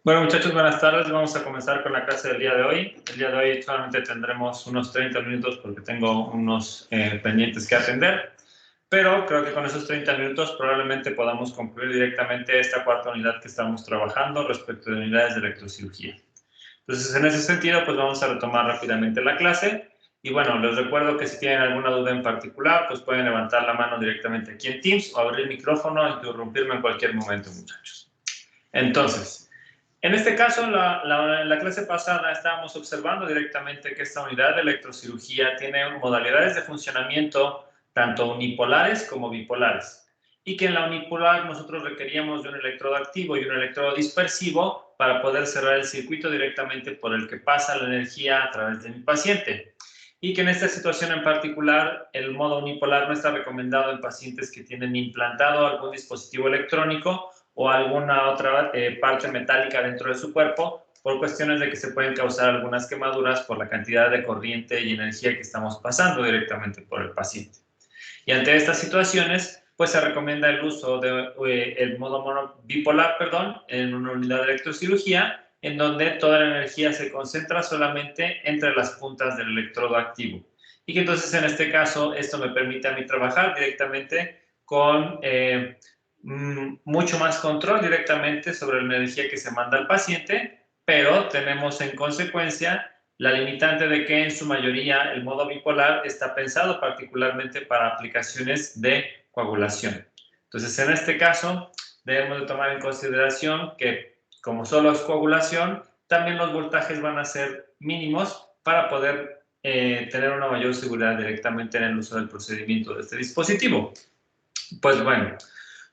Bueno, muchachos, buenas tardes. Vamos a comenzar con la clase del día de hoy. El día de hoy solamente tendremos unos 30 minutos porque tengo unos pendientes que atender, pero creo que con esos 30 minutos probablemente podamos concluir directamente esta cuarta unidad que estamos trabajando respecto de unidades de electrocirugía. Entonces, en ese sentido, pues vamos a retomar rápidamente la clase. Y bueno, les recuerdo que si tienen alguna duda en particular, pues pueden levantar la mano directamente aquí en Teams o abrir el micrófono e interrumpirme en cualquier momento, muchachos. Entonces, en este caso, la clase pasada estábamos observando directamente que esta unidad de electrocirugía tiene modalidades de funcionamiento tanto unipolares como bipolares, y que en la unipolar nosotros requeríamos de un electrodo activo y un electrodo dispersivo para poder cerrar el circuito directamente por el que pasa la energía a través de mi paciente. Y que en esta situación en particular, el modo unipolar no está recomendado en pacientes que tienen implantado algún dispositivo electrónico o alguna otra parte metálica dentro de su cuerpo, por cuestiones de que se pueden causar algunas quemaduras por la cantidad de corriente y energía que estamos pasando directamente por el paciente. Y ante estas situaciones, pues se recomienda el uso del modo bipolar, en una unidad de electrocirugía, en donde toda la energía se concentra solamente entre las puntas del electrodo activo. Y que entonces en este caso esto me permite a mí trabajar directamente con mucho más control directamente sobre la energía que se manda al paciente, pero tenemos en consecuencia la limitante de que en su mayoría el modo bipolar está pensado particularmente para aplicaciones de coagulación. Entonces, en este caso, debemos de tomar en consideración que como solo es coagulación, también los voltajes van a ser mínimos para poder tener una mayor seguridad directamente en el uso del procedimiento de este dispositivo. Pues bueno,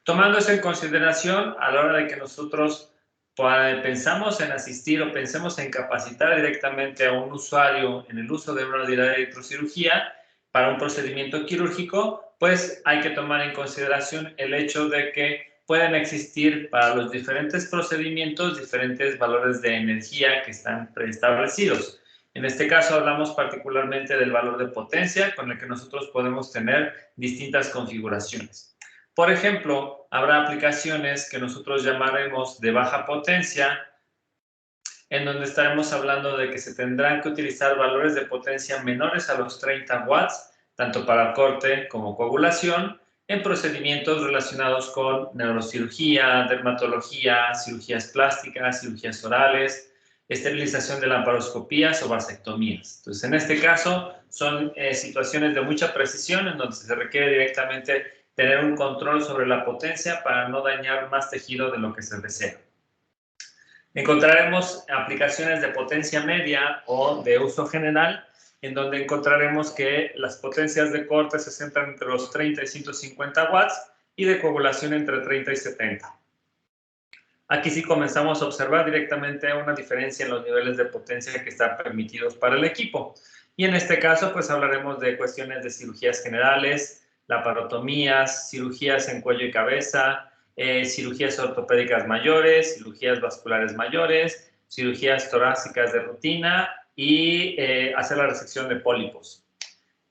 tomando eso en consideración, a la hora de que nosotros pensamos en asistir o pensemos en capacitar directamente a un usuario en el uso de una unidad de electrocirugía para un procedimiento quirúrgico, pues hay que tomar en consideración el hecho de que pueden existir para los diferentes procedimientos diferentes valores de energía que están preestablecidos. En este caso hablamos particularmente del valor de potencia con el que nosotros podemos tener distintas configuraciones. Por ejemplo, habrá aplicaciones que nosotros llamaremos de baja potencia, en donde estaremos hablando de que se tendrán que utilizar valores de potencia menores a los 30 watts, tanto para corte como coagulación, en procedimientos relacionados con neurocirugía, dermatología, cirugías plásticas, cirugías orales, esterilización de laparoscopías o vasectomías. Entonces, en este caso, son situaciones de mucha precisión en donde se requiere directamente tener un control sobre la potencia para no dañar más tejido de lo que se desea. Encontraremos aplicaciones de potencia media o de uso general, en donde encontraremos que las potencias de corte se centran entre los 30 y 150 watts y de coagulación entre 30 y 70. Aquí sí comenzamos a observar directamente una diferencia en los niveles de potencia que están permitidos para el equipo. Y en este caso, pues hablaremos de cuestiones de cirugías generales, laparotomías, cirugías en cuello y cabeza, cirugías ortopédicas mayores, cirugías vasculares mayores, cirugías torácicas de rutina y hacer la resección de pólipos.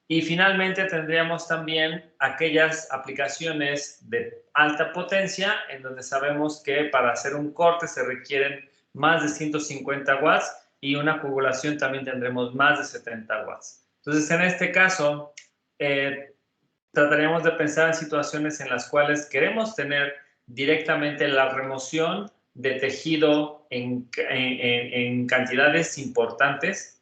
Y finalmente tendríamos también aquellas aplicaciones de alta potencia en donde sabemos que para hacer un corte se requieren más de 150 watts y una coagulación también tendremos más de 70 watts. Entonces, en este caso, trataríamos de pensar en situaciones en las cuales queremos tener directamente la remoción de tejido en cantidades importantes,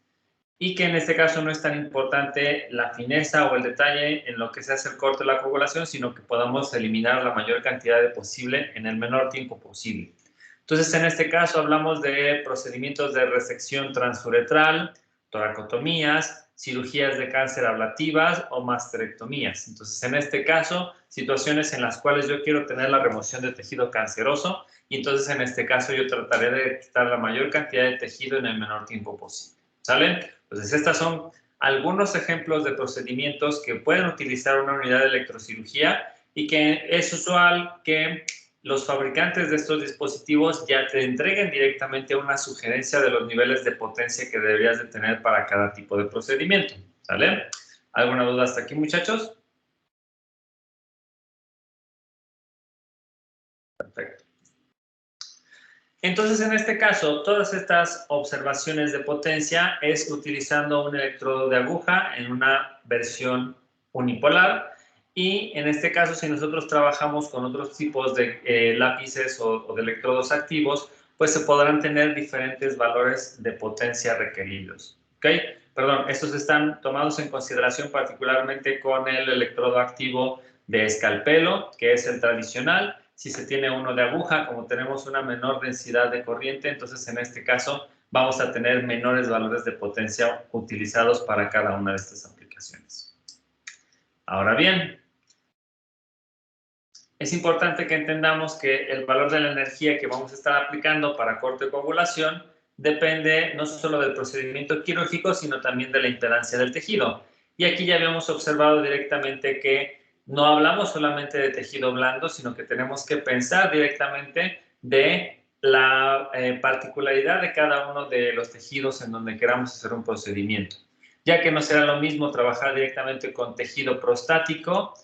y que en este caso no es tan importante la fineza o el detalle en lo que se hace el corte o la coagulación, sino que podamos eliminar la mayor cantidad de posible en el menor tiempo posible. Entonces, en este caso hablamos de procedimientos de resección transuretral, toracotomías, cirugías de cáncer ablativas o mastectomías. Entonces, en este caso, situaciones en las cuales yo quiero tener la remoción de tejido canceroso, y entonces en este caso yo trataré de quitar la mayor cantidad de tejido en el menor tiempo posible. ¿Sale? Entonces, estos son algunos ejemplos de procedimientos que pueden utilizar una unidad de electrocirugía y que es usual que los fabricantes de estos dispositivos ya te entreguen directamente una sugerencia de los niveles de potencia que deberías de tener para cada tipo de procedimiento. ¿Sale? ¿Alguna duda hasta aquí, muchachos? Entonces, en este caso, todas estas observaciones de potencia es utilizando un electrodo de aguja en una versión unipolar. Y en este caso, si nosotros trabajamos con otros tipos de lápices o de electrodos activos, pues se podrán tener diferentes valores de potencia requeridos. ¿Ok? Perdón, estos están tomados en consideración particularmente con el electrodo activo de escalpelo, que es el tradicional. Si se tiene uno de aguja, como tenemos una menor densidad de corriente, entonces en este caso vamos a tener menores valores de potencia utilizados para cada una de estas aplicaciones. Ahora bien, es importante que entendamos que el valor de la energía que vamos a estar aplicando para corte o coagulación depende no solo del procedimiento quirúrgico, sino también de la impedancia del tejido. Y aquí ya habíamos observado directamente que no hablamos solamente de tejido blando, sino que tenemos que pensar directamente de la particularidad de cada uno de los tejidos en donde queramos hacer un procedimiento, ya que no será lo mismo trabajar directamente con tejido prostático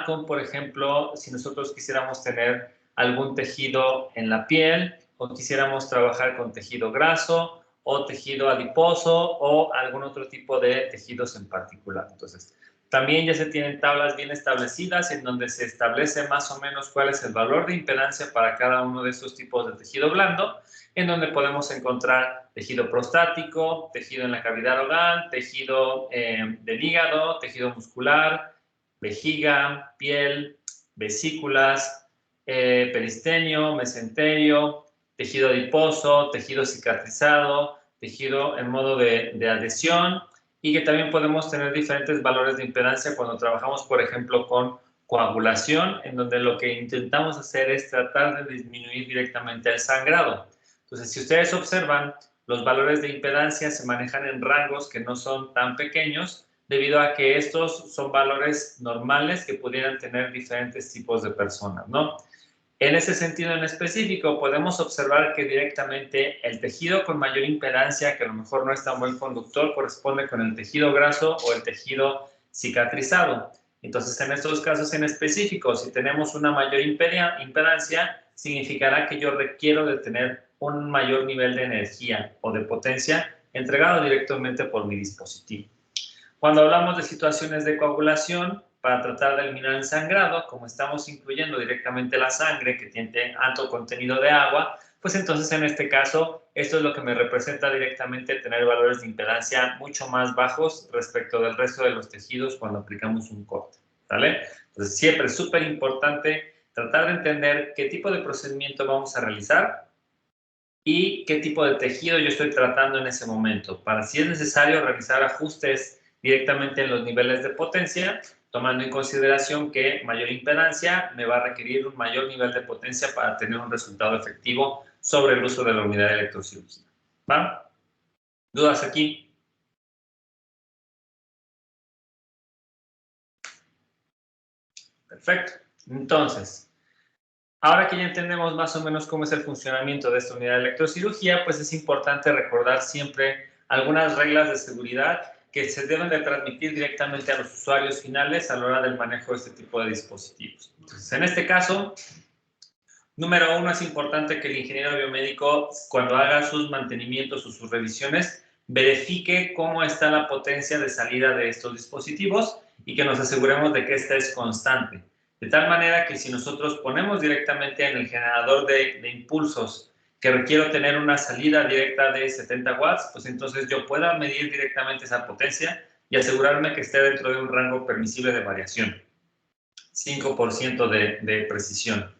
con, por ejemplo, si nosotros quisiéramos tener algún tejido en la piel o quisiéramos trabajar con tejido graso o tejido adiposo o algún otro tipo de tejidos en particular. Entonces, también ya se tienen tablas bien establecidas en donde se establece más o menos cuál es el valor de impedancia para cada uno de estos tipos de tejido blando, en donde podemos encontrar tejido prostático, tejido en la cavidad oral, tejido del hígado, tejido muscular, vejiga, piel, vesículas, peristenio, mesenterio, tejido adiposo, tejido cicatrizado, tejido en modo de adhesión, y que también podemos tener diferentes valores de impedancia cuando trabajamos, por ejemplo, con coagulación, en donde lo que intentamos hacer es tratar de disminuir directamente el sangrado. Entonces, si ustedes observan, los valores de impedancia se manejan en rangos que no son tan pequeños, debido a que estos son valores normales que pudieran tener diferentes tipos de personas, ¿no? En ese sentido en específico, podemos observar que directamente el tejido con mayor impedancia, que a lo mejor no es tan buen conductor, corresponde con el tejido graso o el tejido cicatrizado. Entonces, en estos casos en específico, si tenemos una mayor impedancia, significará que yo requiero de tener un mayor nivel de energía o de potencia entregado directamente por mi dispositivo. Cuando hablamos de situaciones de coagulación, para tratar de eliminar el sangrado, como estamos incluyendo directamente la sangre que tiene alto contenido de agua, pues entonces en este caso, esto es lo que me representa directamente tener valores de impedancia mucho más bajos respecto del resto de los tejidos cuando aplicamos un corte, ¿vale? Entonces siempre es súper importante tratar de entender qué tipo de procedimiento vamos a realizar y qué tipo de tejido yo estoy tratando en ese momento, para si es necesario realizar ajustes directamente en los niveles de potencia, tomando en consideración que mayor impedancia me va a requerir un mayor nivel de potencia para tener un resultado efectivo sobre el uso de la unidad de electrocirugía. ¿Va? ¿Dudas aquí? Perfecto. Entonces, ahora que ya entendemos más o menos cómo es el funcionamiento de esta unidad de electrocirugía, pues es importante recordar siempre algunas reglas de seguridad que se deben de transmitir directamente a los usuarios finales a la hora del manejo de este tipo de dispositivos. Entonces, en este caso, número uno, es importante que el ingeniero biomédico, cuando haga sus mantenimientos o sus revisiones, verifique cómo está la potencia de salida de estos dispositivos y que nos aseguremos de que esta es constante. De tal manera que si nosotros ponemos directamente en el generador de impulsos que requiero tener una salida directa de 70 watts, pues entonces yo pueda medir directamente esa potencia y asegurarme que esté dentro de un rango permisible de variación, 5% de precisión.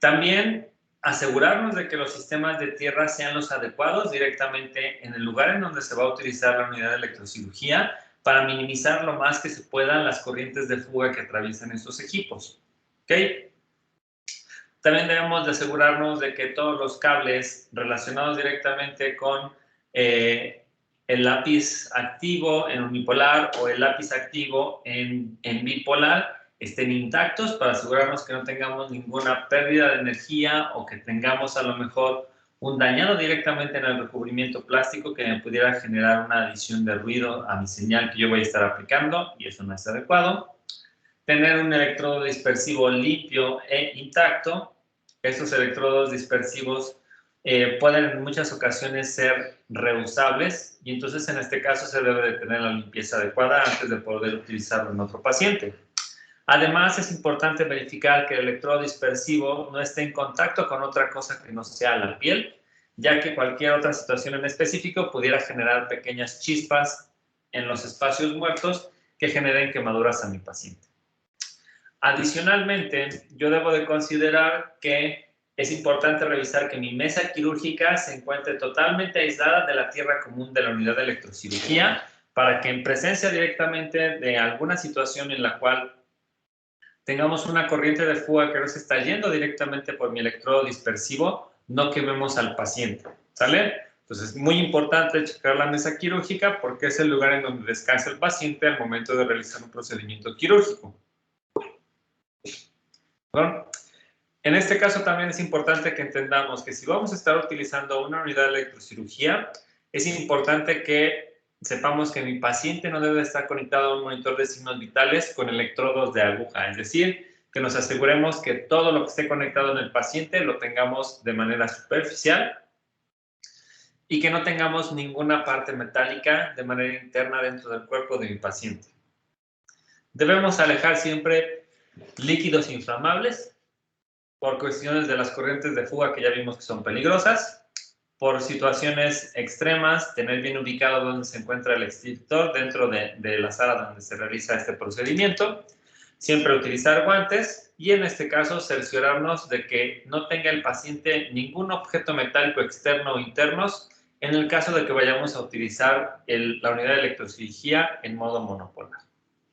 También asegurarnos de que los sistemas de tierra sean los adecuados directamente en el lugar en donde se va a utilizar la unidad de electrocirugía para minimizar lo más que se puedan las corrientes de fuga que atraviesan estos equipos. ¿Okay? También debemos de asegurarnos de que todos los cables relacionados directamente con el lápiz activo en unipolar o el lápiz activo en bipolar estén intactos para asegurarnos que no tengamos ninguna pérdida de energía o que tengamos a lo mejor un dañado directamente en el recubrimiento plástico que me pudiera generar una adición de ruido a mi señal que yo voy a estar aplicando, y eso no es adecuado. Tener un electrodo dispersivo limpio e intacto. Estos electrodos dispersivos pueden en muchas ocasiones ser reusables y entonces en este caso se debe de tener la limpieza adecuada antes de poder utilizarlo en otro paciente. Además, es importante verificar que el electrodo dispersivo no esté en contacto con otra cosa que no sea la piel, ya que cualquier otra situación en específico pudiera generar pequeñas chispas en los espacios muertos que generen quemaduras a mi paciente. Adicionalmente, yo debo de considerar que es importante revisar que mi mesa quirúrgica se encuentre totalmente aislada de la tierra común de la unidad de electrocirugía para que en presencia directamente de alguna situación en la cual tengamos una corriente de fuga que no se está yendo directamente por mi electrodo dispersivo, no quememos al paciente, ¿sale? Entonces es muy importante checar la mesa quirúrgica porque es el lugar en donde descansa el paciente al momento de realizar un procedimiento quirúrgico. ¿Perdón? En este caso también es importante que entendamos que si vamos a estar utilizando una unidad de electrocirugía, es importante que sepamos que mi paciente no debe estar conectado a un monitor de signos vitales con electrodos de aguja, es decir, que nos aseguremos que todo lo que esté conectado en el paciente lo tengamos de manera superficial y que no tengamos ninguna parte metálica de manera interna dentro del cuerpo de mi paciente. Debemos alejar siempre líquidos inflamables por cuestiones de las corrientes de fuga que ya vimos que son peligrosas, por situaciones extremas, tener bien ubicado dónde se encuentra el extintor dentro de la sala donde se realiza este procedimiento, siempre utilizar guantes y en este caso cerciorarnos de que no tenga el paciente ningún objeto metálico externo o internos en el caso de que vayamos a utilizar la unidad de electrocirugía en modo monopolar.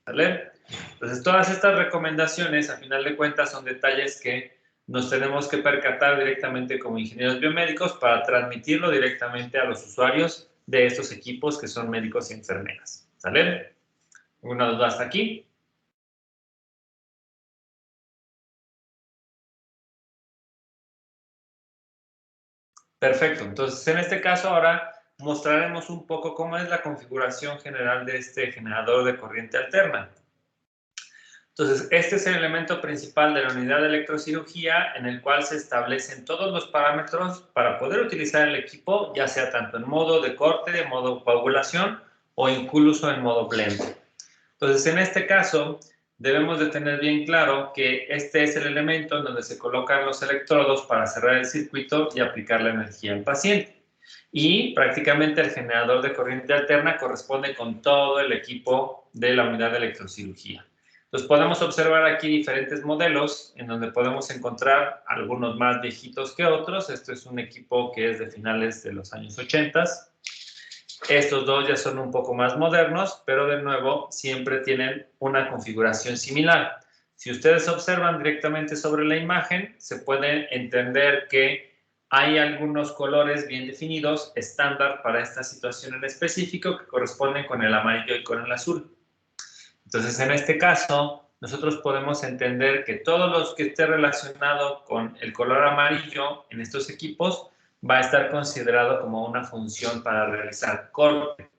¿Vale? Entonces, todas estas recomendaciones, a final de cuentas, son detalles que nos tenemos que percatar directamente como ingenieros biomédicos para transmitirlo directamente a los usuarios de estos equipos que son médicos y enfermeras. ¿Sale? ¿Alguna duda hasta aquí? Perfecto. Entonces, en este caso ahora mostraremos un poco cómo es la configuración general de este generador de corriente alterna. Entonces, este es el elemento principal de la unidad de electrocirugía en el cual se establecen todos los parámetros para poder utilizar el equipo, ya sea tanto en modo de corte, en modo coagulación o incluso en modo blend. Entonces, en este caso, debemos de tener bien claro que este es el elemento en donde se colocan los electrodos para cerrar el circuito y aplicar la energía al paciente. Y prácticamente el generador de corriente alterna corresponde con todo el equipo de la unidad de electrocirugía. Entonces podemos observar aquí diferentes modelos en donde podemos encontrar algunos más viejitos que otros. Esto es un equipo que es de finales de los años 80. Estos dos ya son un poco más modernos, pero de nuevo siempre tienen una configuración similar. Si ustedes observan directamente sobre la imagen, se puede entender que hay algunos colores bien definidos, estándar para esta situación en específico, que corresponden con el amarillo y con el azul. Entonces, en este caso, nosotros podemos entender que todo lo que esté relacionado con el color amarillo en estos equipos va a estar considerado como una función para realizar corte.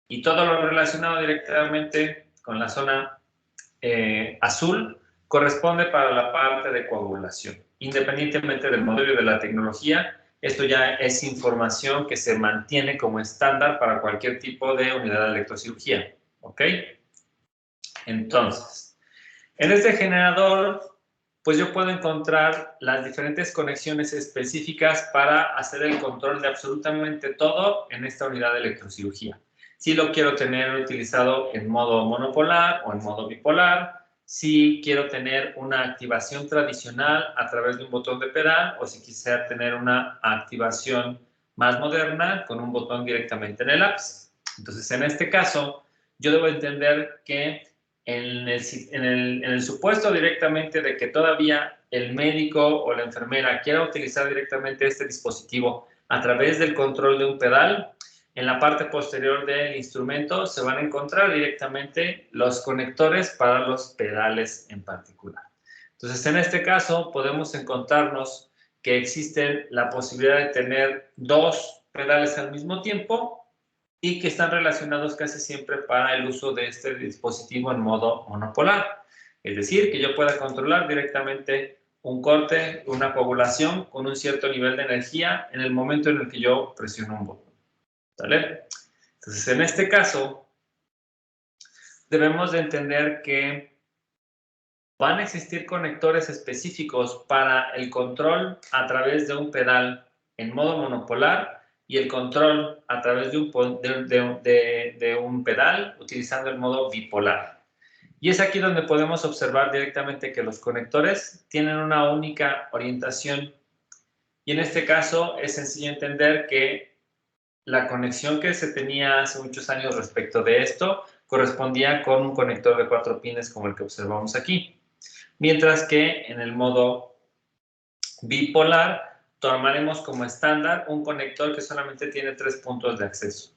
Y todo lo relacionado directamente con la zona azul corresponde para la parte de coagulación. Independientemente del modelo y de la tecnología, esto ya es información que se mantiene como estándar para cualquier tipo de unidad de electrocirugía. ¿Ok? Entonces, en este generador, pues yo puedo encontrar las diferentes conexiones específicas para hacer el control de absolutamente todo en esta unidad de electrocirugía. Si lo quiero tener utilizado en modo monopolar o en modo bipolar, si quiero tener una activación tradicional a través de un botón de pedal o si quisiera tener una activación más moderna con un botón directamente en el ápice. Entonces, en este caso, yo debo entender que en el supuesto directamente de que todavía el médico o la enfermera quiera utilizar directamente este dispositivo a través del control de un pedal, en la parte posterior del instrumento se van a encontrar directamente los conectores para los pedales en particular. Entonces, en este caso, podemos encontrarnos que existe la posibilidad de tener dos pedales al mismo tiempo y que están relacionados casi siempre para el uso de este dispositivo en modo monopolar. Es decir, que yo pueda controlar directamente un corte, una coagulación con un cierto nivel de energía en el momento en el que yo presiono un botón. ¿Vale? Entonces, en este caso, debemos de entender que van a existir conectores específicos para el control a través de un pedal en modo monopolar y el control a través de un pedal utilizando el modo bipolar. Y es aquí donde podemos observar directamente que los conectores tienen una única orientación. Y en este caso es sencillo entender que la conexión que se tenía hace muchos años respecto de esto correspondía con un conector de 4 pines como el que observamos aquí. Mientras que en el modo bipolar tomaremos como estándar un conector que solamente tiene 3 puntos de acceso.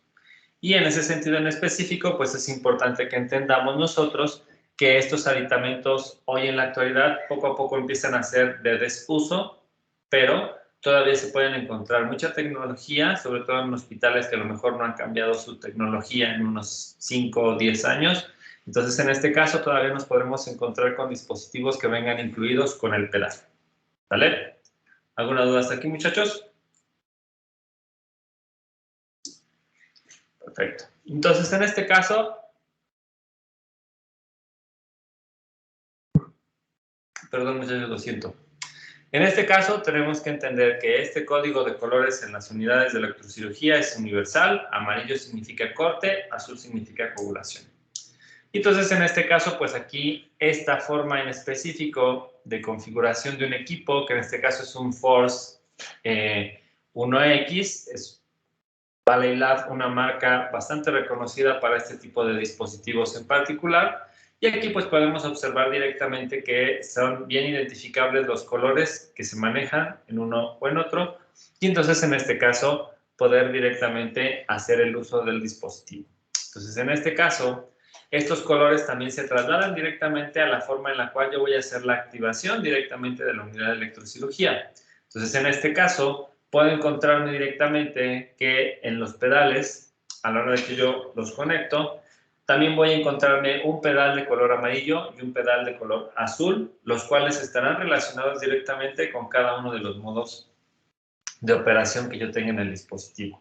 Y en ese sentido en específico, pues es importante que entendamos nosotros que estos aditamentos hoy en la actualidad poco a poco empiezan a ser de desuso, pero todavía se pueden encontrar mucha tecnología, sobre todo en hospitales que a lo mejor no han cambiado su tecnología en unos 5 o 10 años. Entonces, en este caso, todavía nos podremos encontrar con dispositivos que vengan incluidos con el pedal. ¿Vale? ¿Alguna duda hasta aquí, muchachos? Perfecto. Entonces, en este caso, perdón, muchachos, lo siento. En este caso, tenemos que entender que este código de colores en las unidades de electrocirugía es universal. Amarillo significa corte, azul significa coagulación. Entonces, en este caso, pues aquí esta forma en específico de configuración de un equipo, que en este caso es un Force 1X, es Valley Lab, una marca bastante reconocida para este tipo de dispositivos en particular. Y aquí pues podemos observar directamente que son bien identificables los colores que se manejan en uno o en otro. Y entonces en este caso poder directamente hacer el uso del dispositivo. Entonces en este caso estos colores también se trasladan directamente a la forma en la cual yo voy a hacer la activación directamente de la unidad de electrocirugía. Entonces en este caso puedo encontrarme directamente que en los pedales, a la hora de que yo los conecto, también voy a encontrarme un pedal de color amarillo y un pedal de color azul, los cuales estarán relacionados directamente con cada uno de los modos de operación que yo tenga en el dispositivo.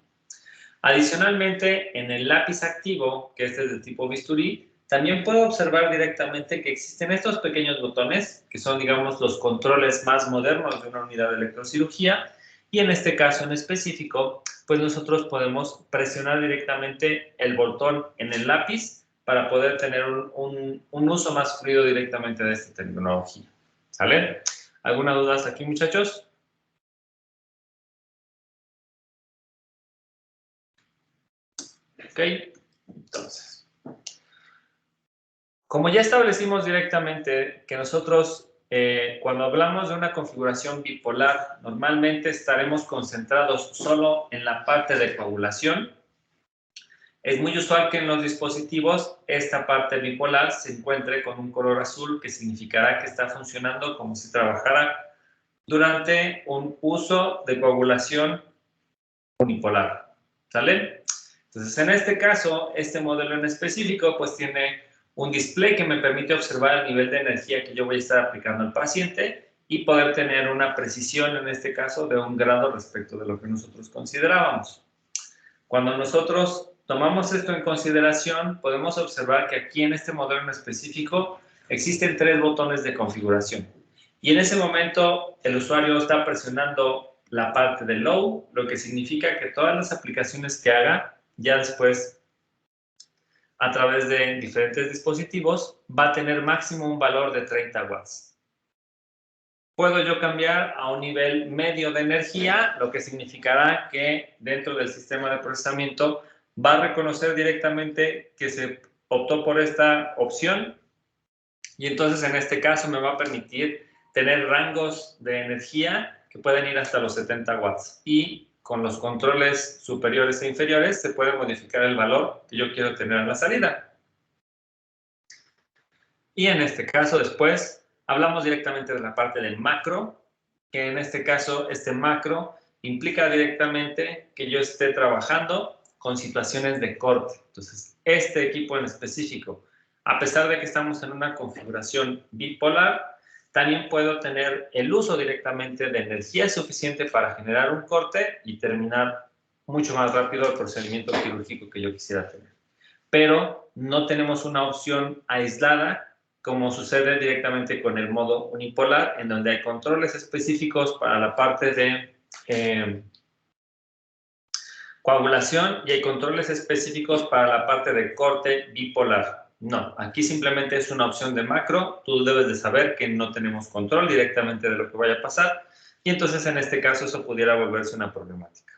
Adicionalmente, en el lápiz activo, que este es de tipo bisturí, también puedo observar directamente que existen estos pequeños botones, que son, digamos, los controles más modernos de una unidad de electrocirugía, y en este caso en específico, pues nosotros podemos presionar directamente el botón en el lápiz para poder tener un uso más fluido directamente de esta tecnología. ¿Sale? ¿Alguna duda hasta aquí, muchachos? Ok, entonces. Como ya establecimos directamente que nosotros, cuando hablamos de una configuración bipolar, normalmente estaremos concentrados solo en la parte de coagulación. Es muy usual que en los dispositivos esta parte bipolar se encuentre con un color azul, que significará que está funcionando como si trabajara durante un uso de coagulación unipolar. ¿Sale? Entonces, en este caso, este modelo en específico, pues tiene un display que me permite observar el nivel de energía que yo voy a estar aplicando al paciente y poder tener una precisión, en este caso, de 1 grado respecto de lo que nosotros considerábamos. Cuando nosotros tomamos esto en consideración, podemos observar que aquí en este modelo en específico existen 3 botones de configuración. Y en ese momento el usuario está presionando la parte de low, lo que significa que todas las aplicaciones que haga, ya después, a través de diferentes dispositivos, va a tener máximo un valor de 30 watts. Puedo yo cambiar a un nivel medio de energía, lo que significará que dentro del sistema de procesamiento va a reconocer directamente que se optó por esta opción y entonces en este caso me va a permitir tener rangos de energía que pueden ir hasta los 70 watts y con los controles superiores e inferiores se puede modificar el valor que yo quiero tener en la salida. Y en este caso después hablamos directamente de la parte del macro, que en este caso este macro implica directamente que yo esté trabajando con situaciones de corte. Entonces, este equipo en específico, a pesar de que estamos en una configuración bipolar, también puedo tener el uso directamente de energía suficiente para generar un corte y terminar mucho más rápido el procedimiento quirúrgico que yo quisiera tener. Pero no tenemos una opción aislada, como sucede directamente con el modo unipolar, en donde hay controles específicos para la parte de coagulación y hay controles específicos para la parte de corte bipolar. No, aquí simplemente es una opción de macro. Tú debes de saber que no tenemos control directamente de lo que vaya a pasar y entonces en este caso eso pudiera volverse una problemática.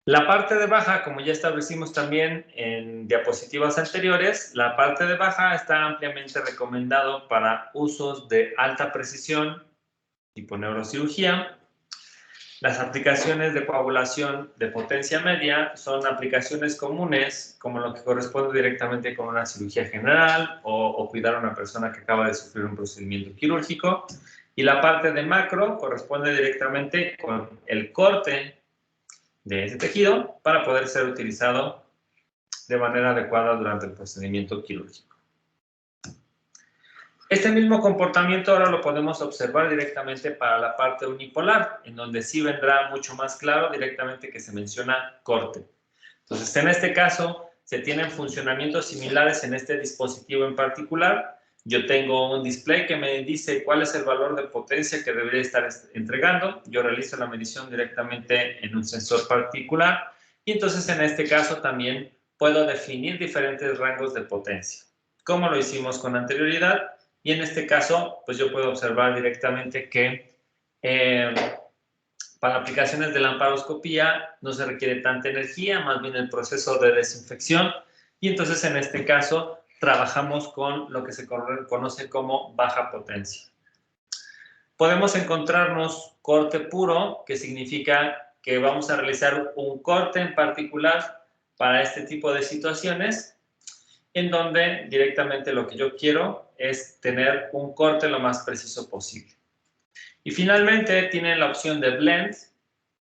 La parte de baja, como ya establecimos también en diapositivas anteriores, la parte de baja está ampliamente recomendado para usos de alta precisión, tipo neurocirugía. Las aplicaciones de coagulación de potencia media son aplicaciones comunes, como lo que corresponde directamente con una cirugía general o cuidar a una persona que acaba de sufrir un procedimiento quirúrgico. Y la parte de macro corresponde directamente con el corte de ese tejido para poder ser utilizado de manera adecuada durante el procedimiento quirúrgico. Este mismo comportamiento ahora lo podemos observar directamente para la parte unipolar, en donde sí vendrá mucho más claro directamente que se menciona corte. Entonces, en este caso, se tienen funcionamientos similares en este dispositivo en particular. Yo tengo un display que me dice cuál es el valor de potencia que debería estar entregando. Yo realizo la medición directamente en un sensor particular y entonces en este caso también puedo definir diferentes rangos de potencia, como lo hicimos con anterioridad. Y en este caso, pues yo puedo observar directamente que para aplicaciones de laparoscopía no se requiere tanta energía, más bien el proceso de desinfección. Y entonces en este caso trabajamos con lo que se conoce como baja potencia. Podemos encontrarnos corte puro, que significa que vamos a realizar un corte en particular para este tipo de situaciones, en donde directamente lo que yo quiero es tener un corte lo más preciso posible. Y finalmente tienen la opción de blend,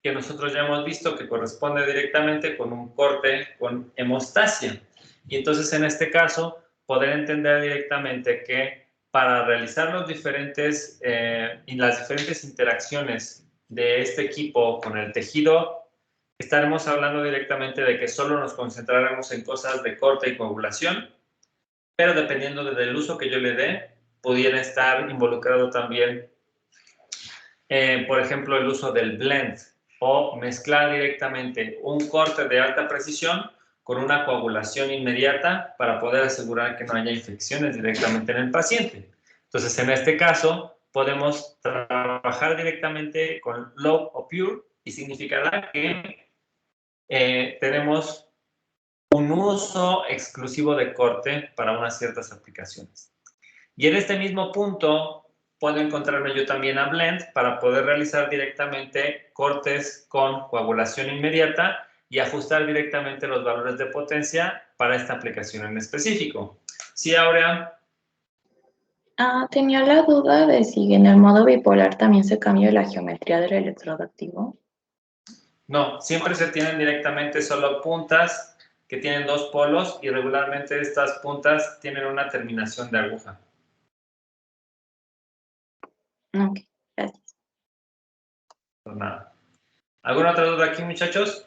que nosotros ya hemos visto que corresponde directamente con un corte con hemostasia. Y entonces en este caso poder entender directamente que para realizar las diferentes interacciones de este equipo con el tejido, estaremos hablando directamente de que solo nos concentraremos en cosas de corte y coagulación, pero dependiendo del uso que yo le dé, pudiera estar involucrado también, por ejemplo, el uso del blend o mezclar directamente un corte de alta precisión con una coagulación inmediata para poder asegurar que no haya infecciones directamente en el paciente. Entonces, en este caso, podemos trabajar directamente con low o pure y significará que tenemos un uso exclusivo de corte para unas ciertas aplicaciones. Y en este mismo punto puedo encontrarme yo también a blend para poder realizar directamente cortes con coagulación inmediata y ajustar directamente los valores de potencia para esta aplicación en específico. Sí, Aurea. Tenía la duda de si en el modo bipolar también se cambia la geometría del electrodo activo. No, siempre se tienen directamente solo puntas que tienen dos polos y regularmente estas puntas tienen una terminación de aguja. Ok, gracias. Pues nada. ¿Alguna otra duda aquí, muchachos?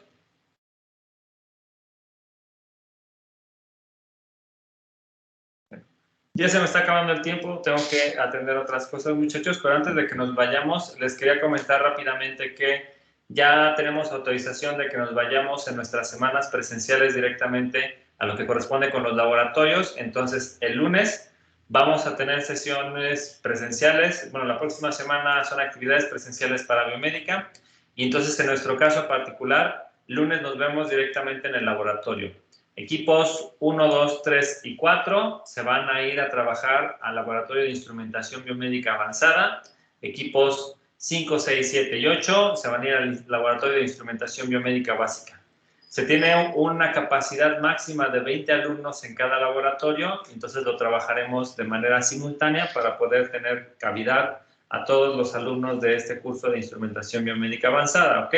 Ya se me está acabando el tiempo, tengo que atender otras cosas, muchachos, pero antes de que nos vayamos, les quería comentar rápidamente que ya tenemos autorización de que nos vayamos en nuestras semanas presenciales directamente a lo que corresponde con los laboratorios. Entonces, el lunes vamos a tener sesiones presenciales. Bueno, la próxima semana son actividades presenciales para biomédica. Y entonces, en nuestro caso particular, lunes nos vemos directamente en el laboratorio. Equipos 1, 2, 3 y 4 se van a ir a trabajar al laboratorio de instrumentación biomédica avanzada. Equipos 5, 6, 7 y 8 se van a ir al laboratorio de instrumentación biomédica básica. Se tiene una capacidad máxima de 20 alumnos en cada laboratorio, entonces lo trabajaremos de manera simultánea para poder tener cavidad a todos los alumnos de este curso de instrumentación biomédica avanzada, ¿ok?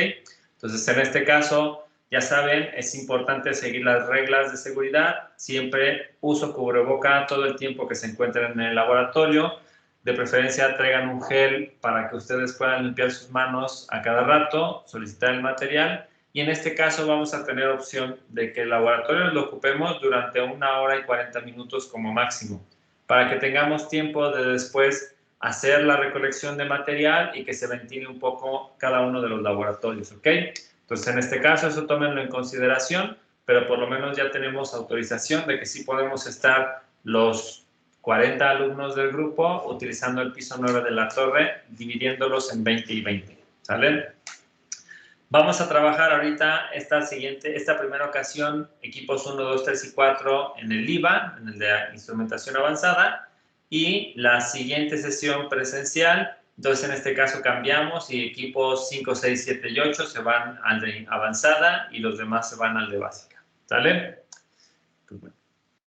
Entonces, en este caso, Ya saben, es importante seguir las reglas de seguridad. Siempre uso cubreboca todo el tiempo que se encuentren en el laboratorio. De preferencia, traigan un gel para que ustedes puedan limpiar sus manos a cada rato, solicitar el material. Y en este caso vamos a tener opción de que el laboratorio lo ocupemos durante 1 hora y 40 minutos como máximo, para que tengamos tiempo de después hacer la recolección de material y que se ventile un poco cada uno de los laboratorios, ¿ok? Entonces, en este caso, eso tómenlo en consideración, pero por lo menos ya tenemos autorización de que sí podemos estar los 40 alumnos del grupo utilizando el piso 9 de la torre, dividiéndolos en 20 y 20, ¿sale? Vamos a trabajar ahorita esta primera ocasión, equipos 1, 2, 3 y 4 en el IVA, en el de instrumentación avanzada, y la siguiente sesión presencial. Entonces, en este caso cambiamos y equipos 5, 6, 7 y 8 se van al de avanzada y los demás se van al de básica. ¿Sale?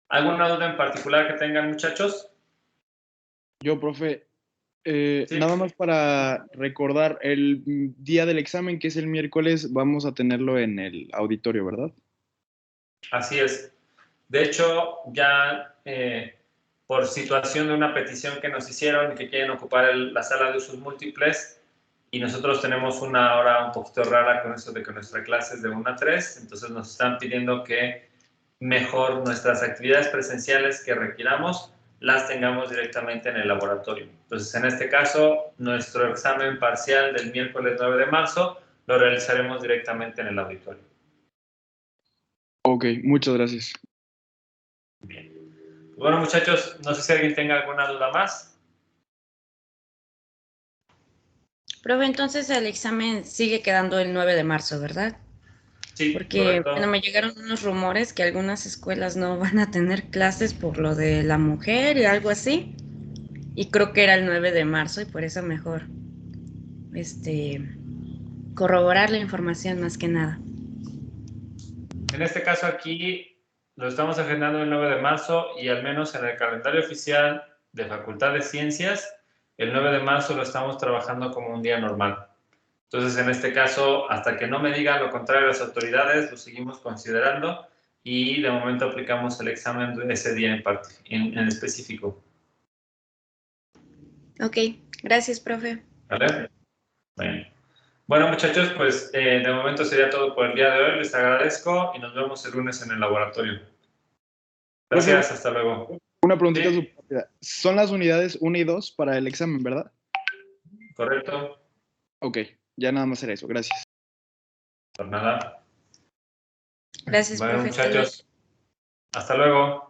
¿Alguna duda en particular que tengan, muchachos? Yo, profe, Sí. nada más para recordar, el día del examen, que es el miércoles, vamos a tenerlo en el auditorio, ¿verdad? Así es. De hecho, ya por situación de una petición que nos hicieron y que quieren ocupar la sala de usos múltiples, y nosotros tenemos una hora un poquito rara con eso de que nuestra clase es de 1 a 3, entonces nos están pidiendo que mejor nuestras actividades presenciales que requiramos las tengamos directamente en el laboratorio. Entonces, en este caso, nuestro examen parcial del miércoles 9 de marzo lo realizaremos directamente en el auditorio. Ok, muchas gracias. Bien. Bueno, muchachos, no sé si alguien tenga alguna duda más. Profe, entonces el examen sigue quedando el 9 de marzo, ¿verdad? Sí, porque correcto. bueno, me llegaron unos rumores que algunas escuelas no van a tener clases por lo de la mujer y algo así. Y creo que era el 9 de marzo y por eso mejor corroborar la información más que nada. En este caso aquí lo estamos agendando el 9 de marzo y al menos en el calendario oficial de Facultad de Ciencias, el 9 de marzo lo estamos trabajando como un día normal. Entonces, en este caso, hasta que no me digan lo contrario las autoridades, lo seguimos considerando y de momento aplicamos el examen de ese día en específico. Ok, gracias, profe. ¿Vale? Bueno, muchachos, pues de momento sería todo por el día de hoy. Les agradezco y nos vemos el lunes en el laboratorio. Gracias, hasta luego. Una preguntita Sí. súper rápida. Son las unidades 1 y 2 para el examen, ¿verdad? Correcto. Ok, ya nada más era eso. Gracias. Por nada. Gracias, Bueno, profe. Hasta luego. muchachos, hasta luego.